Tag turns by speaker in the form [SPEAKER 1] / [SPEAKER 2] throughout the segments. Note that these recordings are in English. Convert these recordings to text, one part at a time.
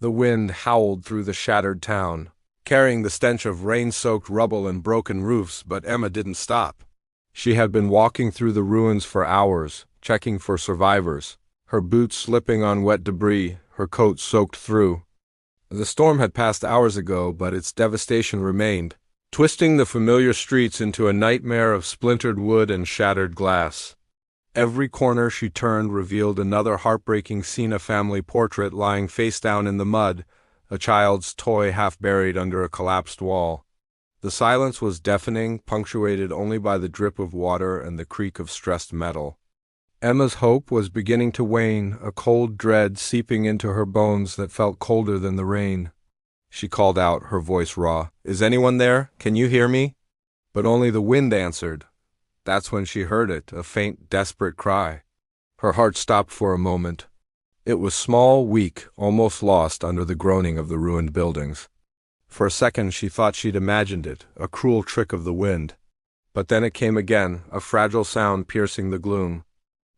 [SPEAKER 1] The wind howled through the shattered town, carrying the stench of rain-soaked rubble and broken roofs, but Emma didn't stop. She had been walking through the ruins for hours, checking for survivors, her boots slipping on wet debris, her coat soaked through. The storm had passed hours ago, but its devastation remained, twisting the familiar streets into a nightmare of splintered wood and shattered glass. Every corner she turned revealed another heartbreaking scene: a family portrait lying face down in the mud, a child's toy half buried under a collapsed wall. The silence was deafening, punctuated only by the drip of water and the creak of stressed metal. Emma's hope was beginning to wane, a cold dread seeping into her bones that felt colder than the rain. She called out, her voice raw, "Is anyone there? Can you hear me?" But only the wind answered. That's when she heard it, a faint, desperate cry. Her heart stopped for a moment. It was small, weak, almost lost under the groaning of the ruined buildings. For a second she thought she'd imagined it, a cruel trick of the wind. But then it came again, a fragile sound piercing the gloom.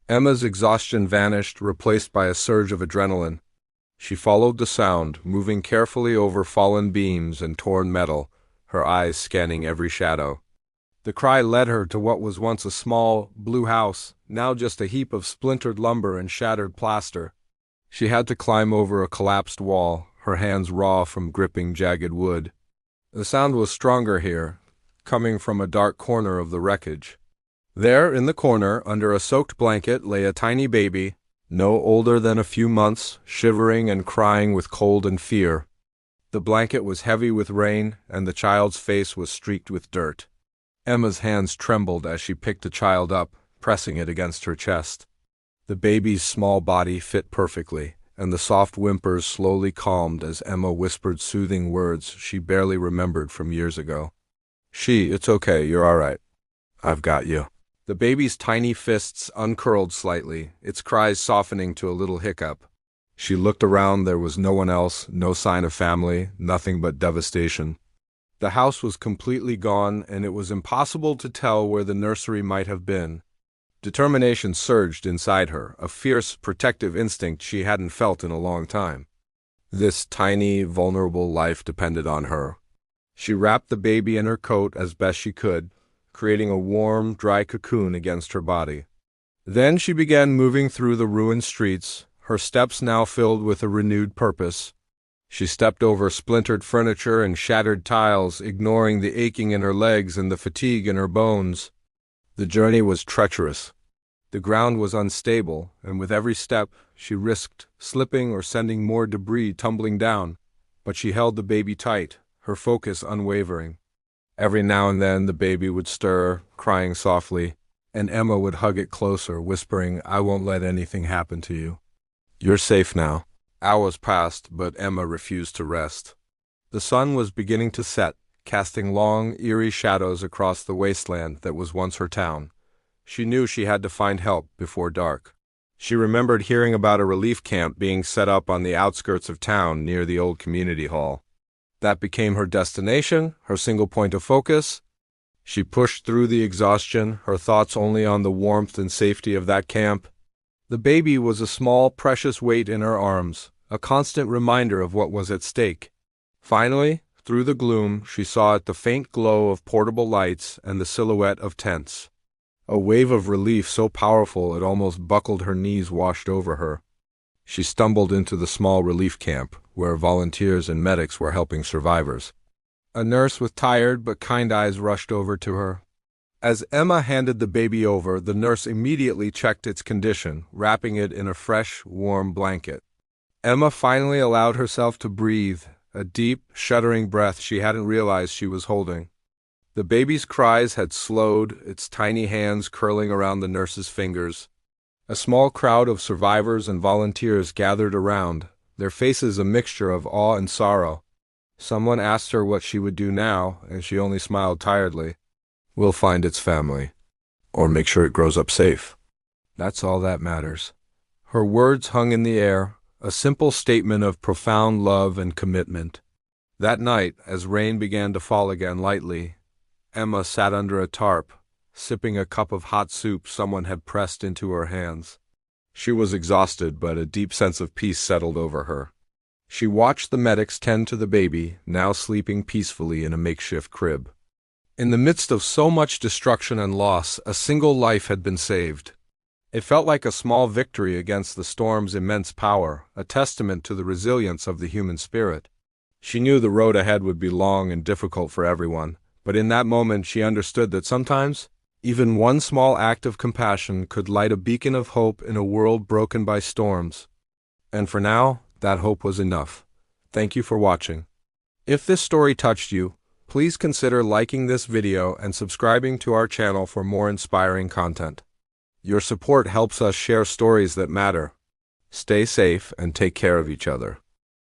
[SPEAKER 1] Emma's exhaustion vanished, replaced by a surge of adrenaline. She followed the sound, moving carefully over fallen beams and torn metal, her eyes scanning every shadow. The cry led her to what was once a small, blue house, now just a heap of splintered lumber and shattered plaster. She had to climb over a collapsed wall, her hands raw from gripping jagged wood. The sound was stronger here, coming from a dark corner of the wreckage. There, in the corner, under a soaked blanket, lay a tiny baby, no older than a few months, shivering and crying with cold and fear. The blanket was heavy with rain, and the child's face was streaked with dirt. Emma's hands trembled as she picked the child up, pressing it against her chest. The baby's small body fit perfectly, and the soft whimpers slowly calmed as Emma whispered soothing words she barely remembered from years ago. It's okay, you're all right. I've got you." The baby's tiny fists uncurled slightly, its cries softening to a little hiccup. She looked around. There was no one else, no sign of family, nothing but devastation. The house was completely gone, and it was impossible to tell where the nursery might have been. Determination surged inside her, a fierce, protective instinct she hadn't felt in a long time. This tiny, vulnerable life depended on her. She wrapped the baby in her coat as best she could, creating a warm, dry cocoon against her body. Then she began moving through the ruined streets, her steps now filled with a renewed purpose. She stepped over splintered furniture and shattered tiles, ignoring the aching in her legs and the fatigue in her bones. The journey was treacherous. The ground was unstable, and with every step she risked slipping or sending more debris tumbling down. But she held the baby tight, her focus unwavering. Every now and then the baby would stir, crying softly, and Emma would hug it closer, whispering, "I won't let anything happen to you. You're safe now." Hours passed, but Emma refused to rest. The sun was beginning to set, casting long, eerie shadows across the wasteland that was once her town. She knew she had to find help before dark. She remembered hearing about a relief camp being set up on the outskirts of town near the old community hall. That became her destination, her single point of focus. She pushed through the exhaustion, her thoughts only on the warmth and safety of that camp. The baby was a small, precious weight in her arms, a constant reminder of what was at stake. Finally, through the gloom, she saw the faint glow of portable lights and the silhouette of tents. A wave of relief so powerful it almost buckled her knees washed over her. She stumbled into the small relief camp, where volunteers and medics were helping survivors. A nurse with tired but kind eyes rushed over to her. As Emma handed the baby over, the nurse immediately checked its condition, wrapping it in a fresh, warm blanket. Emma finally allowed herself to breathe, a deep, shuddering breath she hadn't realized she was holding. The baby's cries had slowed, its tiny hands curling around the nurse's fingers. A small crowd of survivors and volunteers gathered around, their faces a mixture of awe and sorrow. Someone asked her what she would do now, and she only smiled tiredly. "We'll find its family, or make sure it grows up safe. That's all that matters." Her words hung in the air, a simple statement of profound love and commitment. That night, as rain began to fall again lightly, Emma sat under a tarp, sipping a cup of hot soup someone had pressed into her hands. She was exhausted, but a deep sense of peace settled over her. She watched the medics tend to the baby, now sleeping peacefully in a makeshift crib. In the midst of so much destruction and loss, a single life had been saved. It felt like a small victory against the storm's immense power, a testament to the resilience of the human spirit. She knew the road ahead would be long and difficult for everyone, but in that moment she understood that sometimes, even one small act of compassion could light a beacon of hope in a world broken by storms. And for now, that hope was enough. Thank you for watching. If this story touched you, please consider liking this video and subscribing to our channel for more inspiring content. Your support helps us share stories that matter. Stay safe and take care of each other.